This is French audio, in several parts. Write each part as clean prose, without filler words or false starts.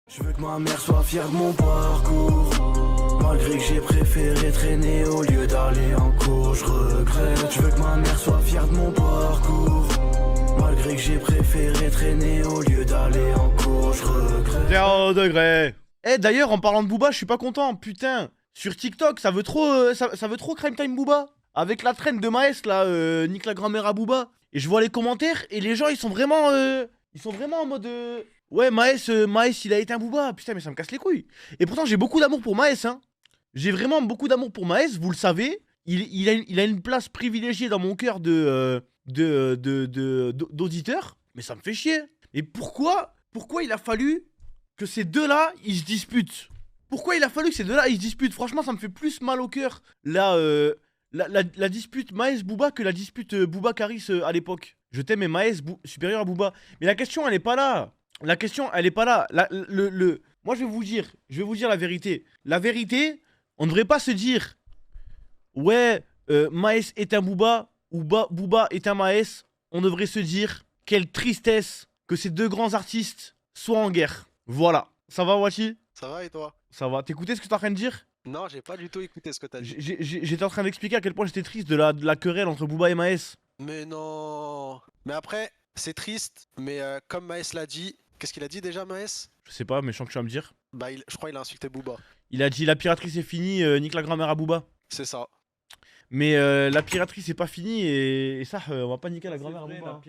Je veux que ma mère soit fière de mon parcours. Malgré que j'ai préféré traîner au lieu d'aller en cours, je regrette. Je veux que ma mère soit fière de mon parcours. Malgré que j'ai préféré traîner au lieu d'aller en cours, je regrette. 0 degré. Eh d'ailleurs en parlant de Booba, je suis pas content, putain. Sur TikTok, ça veut trop ça veut trop Crime Time Booba. Avec la traîne de Maes là, nique la grand-mère à Booba. Et je vois les commentaires et les gens ils sont vraiment en mode ouais Maes il a été un Booba. Putain mais ça me casse les couilles. Et pourtant j'ai beaucoup d'amour pour Maes hein. J'ai vraiment beaucoup d'amour pour Maes, vous le savez. Il a une place privilégiée dans mon cœur d'auditeur. Mais ça me fait chier. Et pourquoi il a fallu que ces deux-là, ils se disputent? Pourquoi il a fallu que ces deux-là, ils se disputent? Franchement, ça me fait plus mal au cœur, la dispute Maes-Booba que la dispute Booba-Caris à l'époque. Je t'aime, mais Maes supérieur à Booba. Mais la question, elle est pas là. La question, elle est pas là. Moi, je vais vous dire la vérité. La vérité, on ne devrait pas se dire, ouais, Maes est un Booba, ou Booba est un Maes. On devrait se dire, quelle tristesse que ces deux grands artistes soient en guerre. Voilà. Ça va, Wachi? Ça va et toi? Ça va. T'écoutais ce que t'es en train de dire? Non, j'ai pas du tout écouté ce que t'as dit. J'étais en train d'expliquer à quel point j'étais triste de la querelle entre Booba et Maes. Mais non. Mais après, c'est triste, mais comme Maes l'a dit, qu'est-ce qu'il a dit déjà, Maes? Je sais pas, mais je sens que tu vas me dire. Bah, je crois qu'il a insulté Booba. Il a dit la piraterie c'est fini, nique la grand-mère à Booba. C'est ça. Mais la piraterie c'est pas fini et ça, on va pas niquer la grand-mère à vrai, Booba.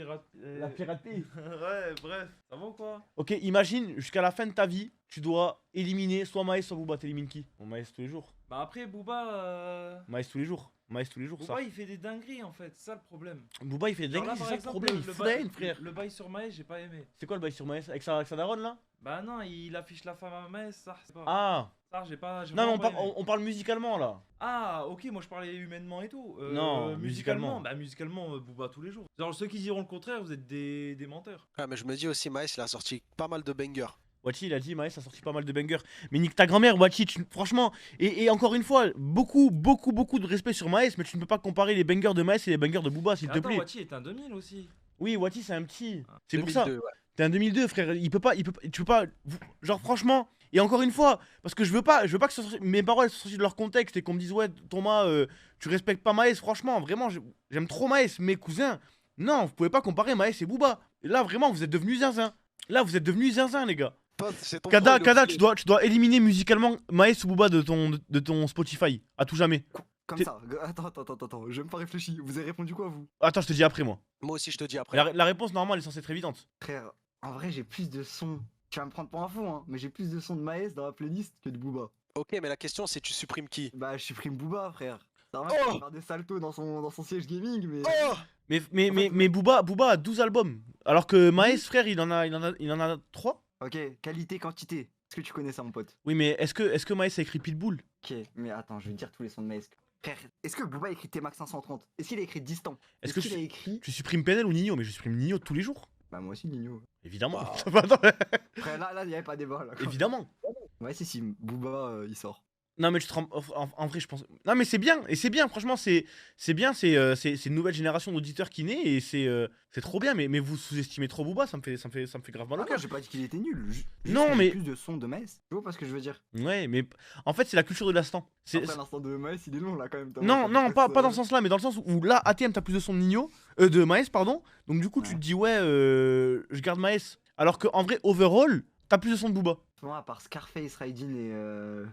La piraterie. Ouais, bref, ça va ou quoi? Ok, imagine jusqu'à la fin de ta vie, tu dois éliminer soit Maes soit Booba. T'élimines qui? Bon, Maes tous les jours. Bah après, Booba, Maes tous les jours. Maes tous les jours, ça. Booba il fait des dingueries en fait, c'est ça le problème. Booba il fait des Genre là, dingueries, c'est par ça le exemple, problème. Il fout la haine, frère. le bail sur Maes, j'ai pas aimé. C'est quoi le bail sur Maes? Avec sa daronne là? Bah non, il affiche la femme à Maes, ça, c'est pas. Ah! Ça, j'ai pas. j'ai Non, mais vraiment pas aimé. on parle musicalement là. Ah, ok, moi je parlais humainement et tout. Non, musicalement. Bah musicalement, Booba tous les jours. Genre ceux qui diront le contraire, vous êtes des menteurs. Ah, mais je me dis aussi, Maes, il a sorti pas mal de bangers. Wachi il a dit Maes a sorti pas mal de bangers. Mais nique ta grand-mère Wachi, franchement. Et encore une fois, beaucoup de respect sur Maes, mais tu ne peux pas comparer les bangers de Maes et les bangers de Booba, s'il te Attends, plaît. Wachi est un 2000 aussi. Oui, Wachi c'est un petit. C'est pour ça. 2002, ouais. T'es un 2002 frère, tu peux pas. Genre franchement. Et encore une fois, parce que je veux pas que mes paroles soient sorties de leur contexte et qu'on me dise ouais Thomas, tu respectes pas Maes. Franchement, vraiment, j'aime trop Maes. Mes cousins, non, vous pouvez pas comparer Maes et Booba. Et là vraiment, vous êtes devenus zinzin. Là, vous êtes devenus zinzin les gars. Pote, c'est ton Kada, frère, il est tu dois éliminer musicalement Maes ou Booba de ton Spotify, à tout jamais. Comme T'es- ça. Attends, j'ai même pas réfléchi. Vous avez répondu quoi, vous? Attends, je te dis après moi. Moi aussi, je te dis après. La réponse normalement elle est censée être évidente. Frère, en vrai, j'ai plus de sons. Tu vas me prendre pour un fou, hein, mais j'ai plus de sons de Maes dans la playlist que de Booba. Ok, mais la question, c'est tu supprimes qui? Bah, je supprime Booba, frère. Ça va, Oh il va faire des saltos dans son siège gaming, mais. Oh! Mais Booba a 12 albums. Alors que Maes, frère, il en a 3. Ok, qualité, quantité. Est-ce que tu connais ça, mon pote? Oui, mais est-ce que Maes a écrit Pitbull? Ok, mais attends, je vais te dire tous les sons de Maes. Frère, est-ce que Booba a écrit T-Max 530? Est-ce qu'il a écrit Distant? Est-ce Est-ce que qu'il a écrit. tu supprimes PNL ou Nino? Mais je supprime Nino tous les jours. Bah, moi aussi, Nino. Évidemment. Wow. Attends, Frère, là, il y avait pas débat, là. évidemment. Ouais, si, Booba, il sort. Non, mais tu te rends. En vrai, je pense. Non, mais c'est bien. Et c'est bien, franchement, c'est bien. C'est une nouvelle génération d'auditeurs qui naît. Et c'est trop bien. Mais vous sous-estimez trop Booba. Ça me fait grave mal au Ah non, cœur. j'ai pas dit qu'il était nul. Juste Non, que j'ai mais- plus de sons de Maes. Tu vois pas ce que je veux dire? Ouais, mais en fait, c'est la culture de l'instant. Après, l'instant de Maes, il est long, là, quand même. Non, pas dans ce sens-là, mais dans le sens où là, ATM, t'as plus de son de Nino, de Maes, pardon. Donc, du coup, tu Ouais. te dis, ouais, je garde Maes. Alors qu'en vrai, overall, t'as plus de son de Booba. Moi, à part Scarface, Raidin et.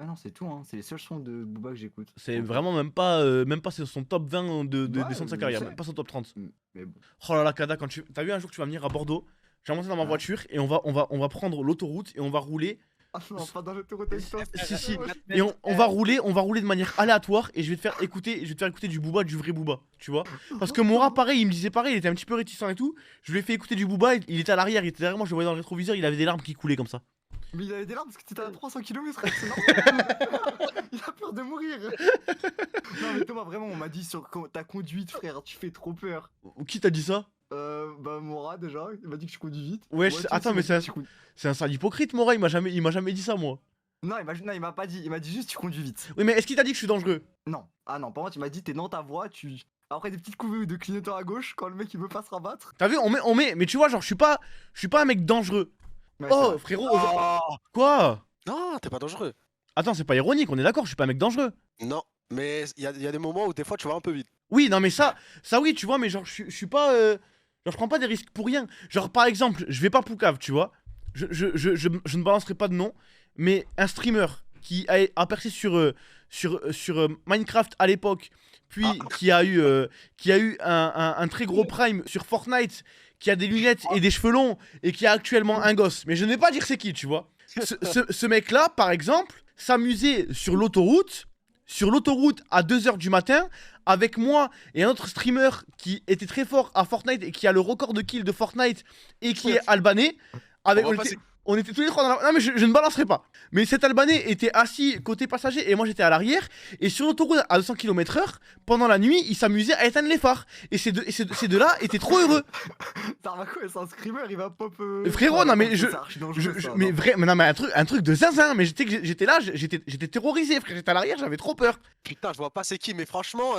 Ouais, non, c'est tout, hein. C'est les seuls sons de Booba que j'écoute. C'est vraiment même pas c'est son top 20 des Ouais, sons de sa je carrière, sais. même pas son top 30. Mais bon. Oh là là, Kada, quand t'as vu un jour que tu vas venir à Bordeaux, je vais monter dans ma Ouais. voiture et on va prendre l'autoroute et on va rouler. Ah non, pas dans l'autoroute avec toi. Si, et on va rouler de manière aléatoire et je vais te faire écouter du Booba, du vrai Booba, tu vois. Parce que Mora, pareil, il me disait pareil, il était un petit peu réticent et tout. Je lui ai fait écouter du Booba, il était à l'arrière, il était derrière moi, je le voyais dans le rétroviseur, il avait des larmes qui coulaient comme ça. Mais il avait des larmes parce que t'étais à 300 km, c'est normal. Il a peur de mourir. Non, mais Thomas, vraiment, on m'a dit sur ta conduite, frère, tu fais trop peur. Qui t'a dit ça? Bah, Mora, déjà, il m'a dit que je conduis vite. Ouais, toi attends, aussi, mais il m'a dit c'est que tu C'est un sale hypocrite, Mora, il m'a jamais dit ça, moi. Non, il m'a pas dit, il m'a dit juste tu conduis vite. Oui, mais est-ce qu'il t'a dit que je suis dangereux? Non, ah non, par contre, il m'a dit t'es dans ta voie, tu. Après des petites couvées de clignotants à gauche quand le mec il veut pas se rabattre. T'as vu, mais tu vois, genre, je suis pas un mec dangereux. Ouais, c'est Oh, vrai. frérot, Oh quoi? non, t'es pas dangereux. Attends, c'est pas ironique, on est d'accord, je suis pas un mec dangereux. Non, mais il y a des moments où des fois tu vas un peu vite. Oui, non, mais ça oui, tu vois, mais genre, je suis pas. Genre, je prends pas des risques pour rien. Genre, par exemple, je vais pas Poucave, tu vois. Je ne balancerai pas de nom, mais un streamer qui a percé sur Minecraft à l'époque, puis qui a eu un très gros prime sur Fortnite, qui a des lunettes et des cheveux longs, et qui a actuellement un gosse. Mais je ne vais pas dire c'est qui, tu vois. Ce mec-là, par exemple, s'amusait sur l'autoroute à 2h du matin, avec moi et un autre streamer qui était très fort à Fortnite et qui a le record de kill de Fortnite et qui est albanais. Avec, On va on, était, passer- on était tous les trois dans la... Non mais je ne balancerai pas. Mais cet albanais était assis côté passager et moi j'étais à l'arrière. Et sur l'autoroute à 200 km/h, pendant la nuit, il s'amusait à éteindre les phares. Et ces deux-là étaient trop heureux. Ça va quoi, c'est un screamer, il va pop. Frérot, Ouais, non, mais c'est archi dangereux, ça, mais non. vrai, mais non, mais un truc de zinzin. Mais j'étais là, j'étais terrorisé, frère. J'étais à l'arrière, j'avais trop peur. Putain, je vois pas c'est qui, mais franchement,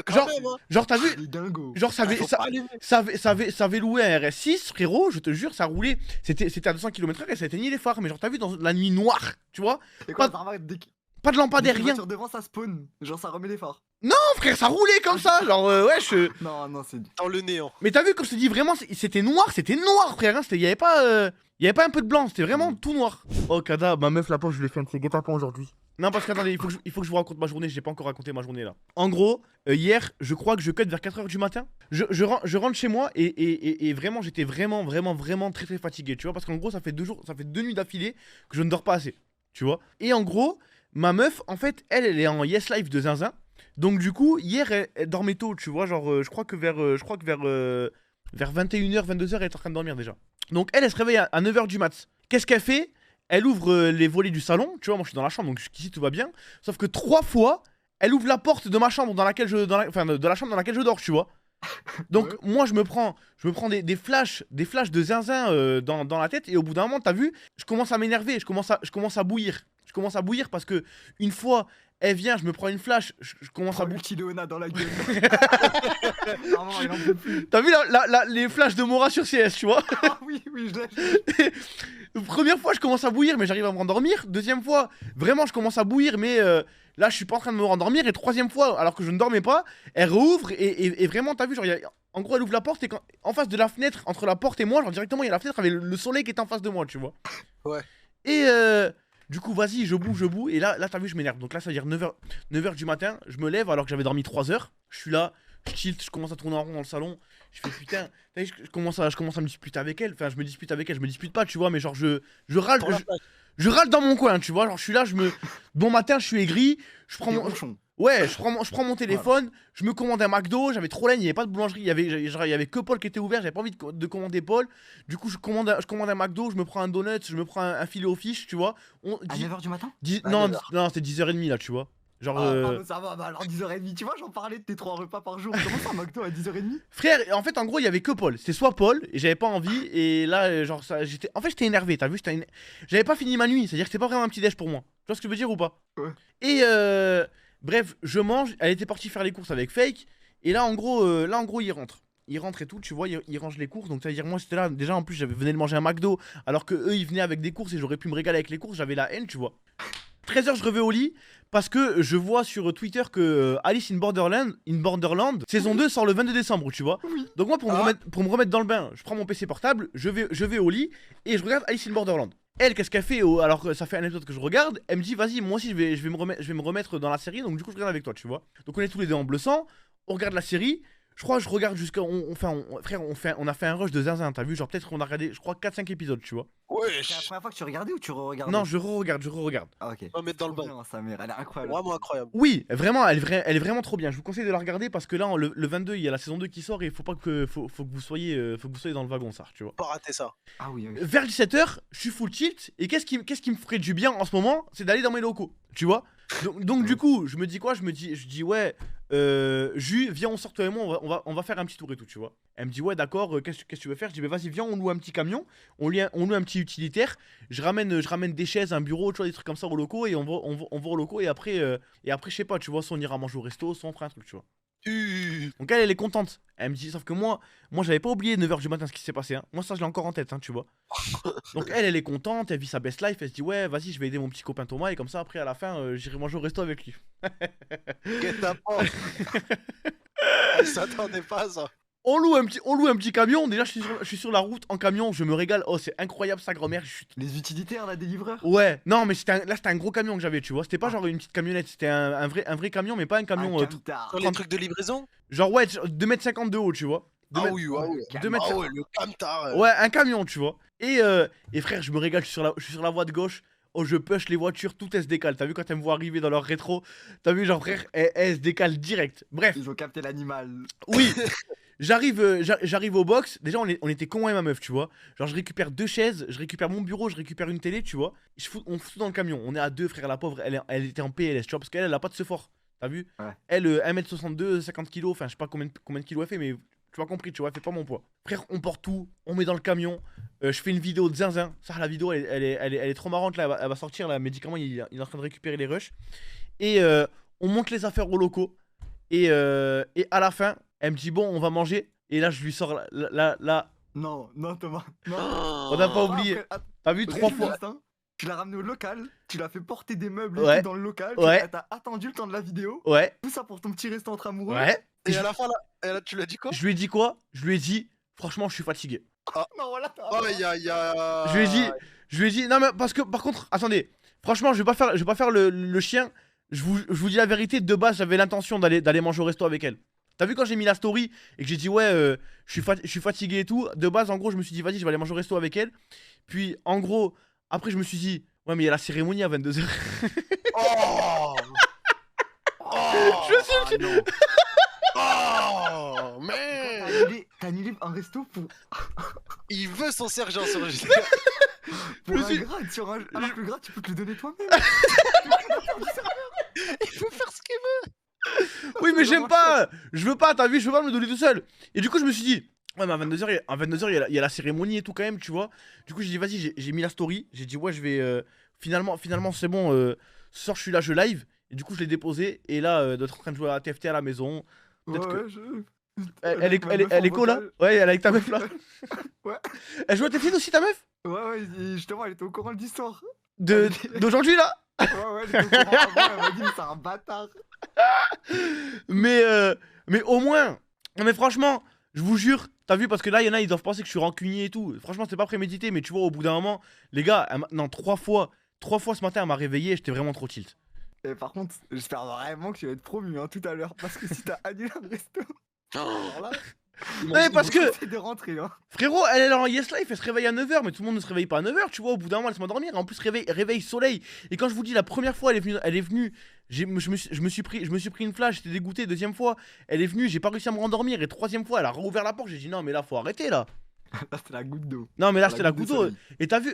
quand Genre, même, hein. genre t'as vu, Il est dingo. genre ça avait, Faut ça, pas allumer. ça avait loué un RS6, frérot, je te jure, ça roulait. C'était à 200 km/h et ça éteignait les phares. Mais genre, t'as vu dans la nuit noire, tu vois, Et quoi, pas- ça va, dès qu'il pas de lampadaire, dès qu'il rien. va sur devant, ça spawn. Genre, ça remet les phares. Non, frère, ça roulait comme ça. Genre, wesh. Non, non, c'est. Dans le néant. Mais t'as vu, quand je te dis vraiment, c'était noir, frère. Hein, y avait pas un peu de blanc, c'était vraiment tout noir. Oh, Kada, ma meuf, la pauvre, je lui ai fait un de ses guet-apens aujourd'hui. Non, parce qu'attendez, il faut que je vous raconte ma journée, j'ai pas encore raconté ma journée là. En gros, hier, je crois que je cut vers 4h du matin. Je rentre chez moi et vraiment, j'étais vraiment très très fatigué, tu vois, parce qu'en gros, ça fait 2 nuits d'affilée que je ne dors pas assez, tu vois. Et en gros, ma meuf, en fait, elle est en Yes Life de zinzin. Donc du coup, hier, elle dormait tôt, tu vois, genre, je crois que vers 21h, 22h, elle est en train de dormir déjà. Donc elle se réveille à 9h du mat. Qu'est-ce qu'elle fait? Elle ouvre les volets du salon, tu vois, moi je suis dans la chambre, donc jusqu'ici tout va bien. Sauf que 3 fois, elle ouvre la porte de ma chambre dans laquelle de la chambre dans laquelle je dors, tu vois. Donc Ouais. moi je me prends des flashs de zinzin dans la tête, et au bout d'un moment, t'as vu, je commence à m'énerver, je commence à bouillir. Je commence à bouillir parce que une fois elle vient, je me prends une flash, je commence à Prends bouillir. le Kiloana dans la gueule. Vraiment, il en peut plus. T'as vu les flashs de Mora sur CS, tu vois? Ah oui, oui, je l'ai. Première fois, je commence à bouillir, mais j'arrive à me rendormir. Deuxième fois, vraiment, je commence à bouillir, mais là, je suis pas en train de me rendormir. Et troisième fois, alors que je ne dormais pas, elle rouvre et vraiment, t'as vu, genre, en gros, elle ouvre la porte et en face de la fenêtre, entre la porte et moi, genre directement, il y a la fenêtre avec le soleil qui est en face de moi, tu vois. Ouais. Et du coup, vas-y, je boue. Et là t'as vu, je m'énerve. Donc là, ça veut dire 9h du matin, je me lève alors que j'avais dormi 3 heures. Je suis là, je tilt, je commence à tourner en rond dans le salon. Je fais putain, t'as vu, je commence à me disputer avec elle. Enfin, je me dispute avec elle, je me dispute pas, tu vois, mais genre, je râle. Pour la place. Je râle dans mon coin, tu vois. Genre, je suis là, bon matin, je suis aigri. Je prends T'es mon. ronchon. Ouais, je prends mon téléphone, je me commande un McDo, j'avais trop laine, il n'y avait pas de boulangerie, il y avait que Paul qui était ouvert, j'avais pas envie de commander Paul. Du coup, je commande un McDo, je me prends un donut, je me prends un filet aux fiches, tu vois. À 9h du matin À Non, 9h. non, c'était 10h30 là, tu vois. Genre, Ah, ça va, bah alors 10h30, tu vois, j'en parlais de tes 3 repas par jour. Comment ça, McDo à 10h30 frère, en fait, en gros, il y avait que Paul. C'était soit Paul, et j'avais pas envie, et là, genre, en fait, j'étais énervé, t'as vu, j'avais pas fini ma nuit, c'est-à-dire que c'était pas vraiment un petit déj pour moi. Tu vois ce que je veux dire ou pas? Ouais. Et bref, je mange, elle était partie faire les courses avec Fake, et là, en gros, il rentre. Il rentre et tout, tu vois, il range les courses, donc ça veut dire, moi, c'était là, déjà, en plus, j'avais venu de manger un McDo, alors que eux, ils venaient avec des courses, et j'aurais pu me régaler avec les courses, j'avais la haine, tu vois. 13h, je revais au lit parce que je vois sur Twitter que Alice in Borderland saison 2 sort le 22 décembre, tu vois. Oui. Donc moi, pour me remettre dans le bain, je prends mon PC portable, je vais au lit et je regarde Alice in Borderland. Elle, qu'est-ce qu'elle fait alors que ça fait un épisode que je regarde, elle me dit vas-y, moi aussi je vais me remettre dans la série, donc du coup je regarde avec toi, tu vois. Donc on est tous les deux en bleu sang, on regarde la série. Je crois que je regarde jusqu'à. On a fait un rush de zinzin, t'as vu? Genre, peut-être qu'on a regardé, je crois, 4-5 épisodes, tu vois. C'est la Wesh. première fois que tu regardais ou tu re-regardais Non, je re-regarde. Ah, ok. On va mettre dans le Trop bain. bien, sa mère, elle est incroyable. Vraiment incroyable. Oui, vraiment, elle est vraiment trop bien. Je vous conseille de la regarder parce que là, le 22, il y a la saison 2 qui sort et faut que vous soyez dans le wagon, ça, tu vois. Pas rater ça. Ah oui, oui. Vers 17h, je suis full tilt et qu'est-ce qui me ferait du bien en ce moment? C'est d'aller dans mes locaux, tu vois. Donc du coup, je me dis quoi? Je dis ouais, Jus, viens, on sort toi et moi, on va faire un petit tour et tout, tu vois. Elle me dit ouais, d'accord, qu'est-ce que tu veux faire? Je dis bah vas-y, viens, on loue un petit camion, on loue un petit utilitaire, je ramène des chaises, un bureau, tu vois, des trucs comme ça au locaux et on va au locaux et après je sais pas, tu vois, soit on ira manger au resto, soit on fera un truc, tu vois. Donc elle est contente. Elle me dit, sauf que moi j'avais pas oublié 9h du matin ce qui s'est passé. Hein. Moi ça je l'ai encore en tête, hein, tu vois. Donc elle est contente, elle vit sa best life, elle se dit ouais vas-y je vais aider mon petit copain Thomas et comme ça après à la fin j'irai manger au resto avec lui. Guet-apens. Elle s'attendait pas à ça. On loue un petit camion, déjà je suis sur la route en camion, je me régale, oh c'est incroyable sa grand-mère. Les utilitaires, là, des livreurs. Ouais, non mais là c'était un gros camion que j'avais tu vois, c'était pas genre une petite camionnette, c'était un vrai camion mais pas un camion... Un camtar. Sur les trucs de livraison. genre ouais, 2,50 m de haut tu vois. Ah oui, ouais. Deux mètres- Ah ouais, le camtar. Ouais, un camion, tu vois. Et frère, je me régale, je suis sur la voie de gauche. Oh, je push les voitures, tout elles se décalent. T'as vu quand elles me voient arriver dans leur rétro? T'as vu, genre, frère, elles se décalent direct. Bref, Ils ont capté l'animal. oui. J'arrive au box. Déjà, on était con et ma meuf, tu vois. Genre, je récupère 2 chaises, je récupère mon bureau, je récupère une télé, tu vois. On fout tout dans le camion. On est à 2, frère, la pauvre, elle était en PLS, tu vois, parce qu'elle a pas de sephora. T'as vu? Ouais. Elle, 1m62, 50 kg, enfin, je sais pas combien de kilos elle fait, mais tu m'as compris, tu vois, elle fait pas mon poids. Frère, on porte tout, on met dans le camion. Je fais une vidéo de zinzin. Ça, la vidéo, elle est trop marrante, là, elle va sortir, là, médicament, il est en train de récupérer les rushs. Et on monte les affaires aux locaux. Et à la fin, elle me dit, bon, on va manger. Et là, je lui sors là. Non, Thomas. Non. Oh. On n'a pas oublié. Après, T'as vu 3 reste fois? juste, hein. Tu l'as ramené au local, tu l'as fait porter des meubles Ouais. et tout dans le local, Ouais. elle t'a attendu le temps de la vidéo, Ouais, tout ça pour ton petit resto entre amoureux. ouais. Et à la fin, là, tu l'as dit quoi? Je lui ai dit quoi? Je lui ai dit, franchement, je suis fatigué. Non, voilà. Oh, y a. Je lui ai dit, non, mais parce que par contre, attendez, franchement, je vais pas faire le chien. Je vous dis la vérité, de base, j'avais l'intention d'aller manger au resto avec elle. T'as vu quand j'ai mis la story et que j'ai dit, ouais, je suis fatigué et tout. De base, en gros, je me suis dit, vas-y, je vais aller manger au resto avec elle. Puis, en gros, après, je me suis dit, ouais, mais il y a la cérémonie à 22h. Oh. Je suis. non. Oh, man. T'as annulé un resto Il veut son sergent sur GTA. pour Je un suis- grade sur un. Alors que le grade, tu peux te le donner toi-même. Il peut faire ce qu'il veut. Oui, mais j'aime pas. Je veux pas, t'as vu, je veux pas me le donner tout seul. Et du coup, je me suis dit, ouais, mais à 22h, il y a la cérémonie et tout quand même, tu vois. Du coup, j'ai dit, vas-y, j'ai mis la story. J'ai dit, ouais, je vais. Finalement, c'est bon. Ce soir, je suis là, je live. Et du coup, je l'ai déposé. Et là, d'être en train de jouer à TFT à la maison. Peut-être que- Elle est co là? Ouais, elle est avec ta meuf là? Ouais. Elle joue à TFT aussi, ta meuf? Ouais, justement, elle était au courant de l'histoire. D'aujourd'hui là? Ouais, elle était au courant avant, elle m'a dit, mais c'est un bâtard. Mais au moins. Non, mais franchement, je vous jure, t'as vu, parce que là, il y en a, ils doivent penser que je suis rancunier et tout. Franchement, c'est pas prémédité, mais tu vois, au bout d'un moment, les gars, non, 3 fois ce matin, elle m'a réveillé, j'étais vraiment trop tilt. Et par contre, j'espère vraiment que tu vas être promu hein, tout à l'heure, parce que si t'as annulé un resto, alors là, Ouais, parce que, c'est de rentrer, hein. frérot, elle est en Yes Life, elle se réveille à 9h, mais tout le monde ne se réveille pas à 9h, tu vois, au bout d'un moment, laisse-moi dormir. En plus, réveil soleil. Et quand je vous dis, la première fois, elle est venue, je me suis pris une flash, j'étais dégoûté. Deuxième fois, elle est venue, j'ai pas réussi à me rendormir. Et troisième fois, elle a rouvert la porte, j'ai dit, non, mais là, faut arrêter là. Là, c'était la goutte d'eau. Non, mais là, c'était la goutte d'eau. soleil. Et t'as vu,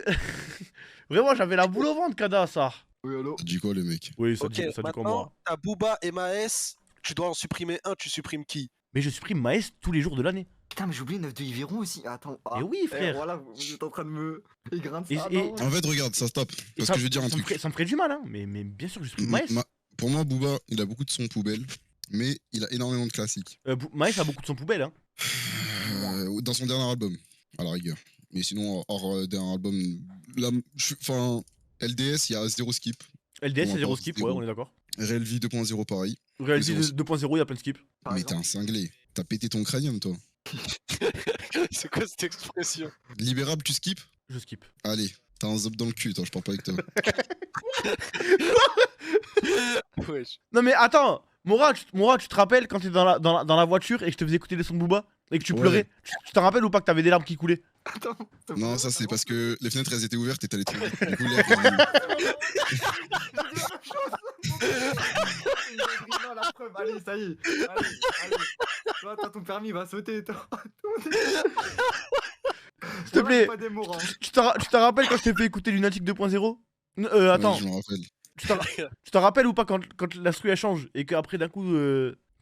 vraiment, j'avais la boule au ventre, Kada, ça. Oui, allô. Ça dit quoi, le mec? Oui, ça Ok, dit quoi, moi. maintenant, t'as Booba et Maes. Tu dois en supprimer un, tu supprimes qui? Mais je supprime Maes tous les jours de l'année. Putain, mais j'ai oublié 9 de Yveron aussi. Attends. Et oui, frère. Voilà, vous êtes en train de me égriner Et- ça. et- non En fait, regarde, ça se tape. Parce que je vais dire un ça me truc. ça me ferait du mal, hein. Mais bien sûr, je supprime Maes. Pour moi, Booba, il a beaucoup de sons poubelles, mais il a énormément de classiques. Maes a beaucoup de son poubelle, hein. Dans son dernier album, à la rigueur. Mais sinon, hors dernier album, enfin, LDS, il y a zéro skip. LDS, c'est Bon, 0 attends, skip, c'est ouais, bon. on est d'accord. Real V 2.0, pareil. Réalité zéro- 2.0, il y a plein de skips. Par Mais t'es exemple. un cinglé. T'as pété ton crânium, toi. C'est quoi cette expression? Libérable, tu skip? Je skip. Allez, t'as un zop dans le cul, toi, je parle pas avec toi. Wesh. Non mais attends, Mora, tu te rappelles quand t'étais dans la voiture et que je te faisais écouter les sons de Booba et que tu Ouais. pleurais? Tu t'en rappelles ou pas que t'avais des larmes qui coulaient? Attends. Non, ça, c'est parce que les fenêtres, elles étaient ouvertes et t'allais trop vite. Du coup, l'air, Non, la preuve, allez, ça y est. Allez. Toi, t'as ton permis, va sauter, toi. S'il te plaît, Pas des morts, hein. tu te rappelles quand je t'ai fait écouter Lunatic 2.0? Attends, Ouais, je me rappelle. tu te rappelles ou pas quand l'instru elle change et qu'après d'un coup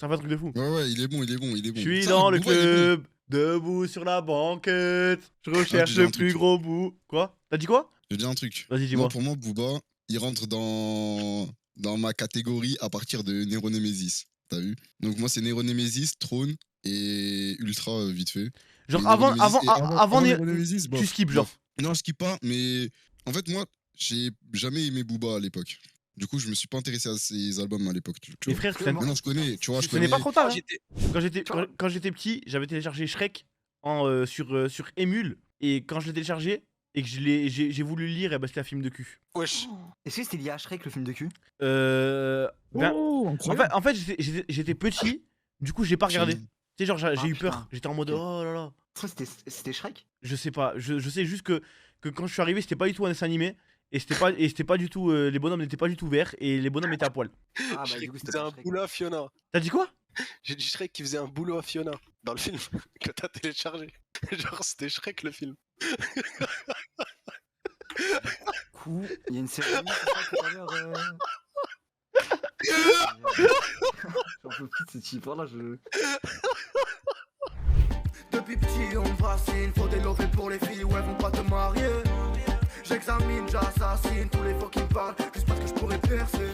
ça fait un truc de fou? Ouais, il est bon. Je suis Ça, dans le Booba, il est bon. club, debout sur la banquette, je recherche disais le un plus truc. gros bout. Quoi? T'as dit quoi? Je vais dire un truc. Vas-y, Moi, dis-moi. pour moi, Booba, il rentre dans ma catégorie à partir de Nero Nemesis. t'as vu. Donc moi, c'est Nero Nemesis, Throne et Ultra, vite fait. Genre Mais avant, Nero Nemesis- avant, avant, Nero Nemesis, bof, tu skips bof. genre. Non, je skip pas, mais en fait, moi, j'ai jamais aimé Booba à l'époque. Du coup, je me suis pas intéressé à ses albums à l'époque. Tu Mais vois. frère, Maintenant, je connais, tu vois, je ce n'est connais. pas trop tard. Hein. J'étais- Quand j'étais petit, j'avais téléchargé Shrek sur Emule. Et quand je l'ai téléchargé et que j'ai voulu le lire, et bah, c'était un film de cul. Wesh. Est-ce que c'était lié à Shrek, le film de cul? Ben, Oh, incroyable. en fait j'étais petit, du coup j'ai pas regardé. Tu sais, genre j'ai eu peur. putain. J'étais en mode Ok. oh là là. Ça, c'était Shrek? Je sais pas. Je sais juste que quand je suis arrivé, c'était pas du tout un dessin animé. Et c'était pas du tout. Les bonhommes n'étaient pas du tout verts et les bonhommes étaient à poil. Ah bah Shrek du coup qui c'était faisait pas un Shrek. boulot à Fiona. T'as dit quoi? J'ai dit Shrek qui faisait un boulot à Fiona dans le film que t'as téléchargé. Genre c'était Shrek le film. Coup, il y a une série c'est ça, tout à l'heure. J'en peux plus de ce type là, je. Depuis petit on me fascine, faut des lovés pour les filles ou elles vont pas te marier. J'examine, j'assassine tous les faux qui me parlent, juste parce que je pourrais percer.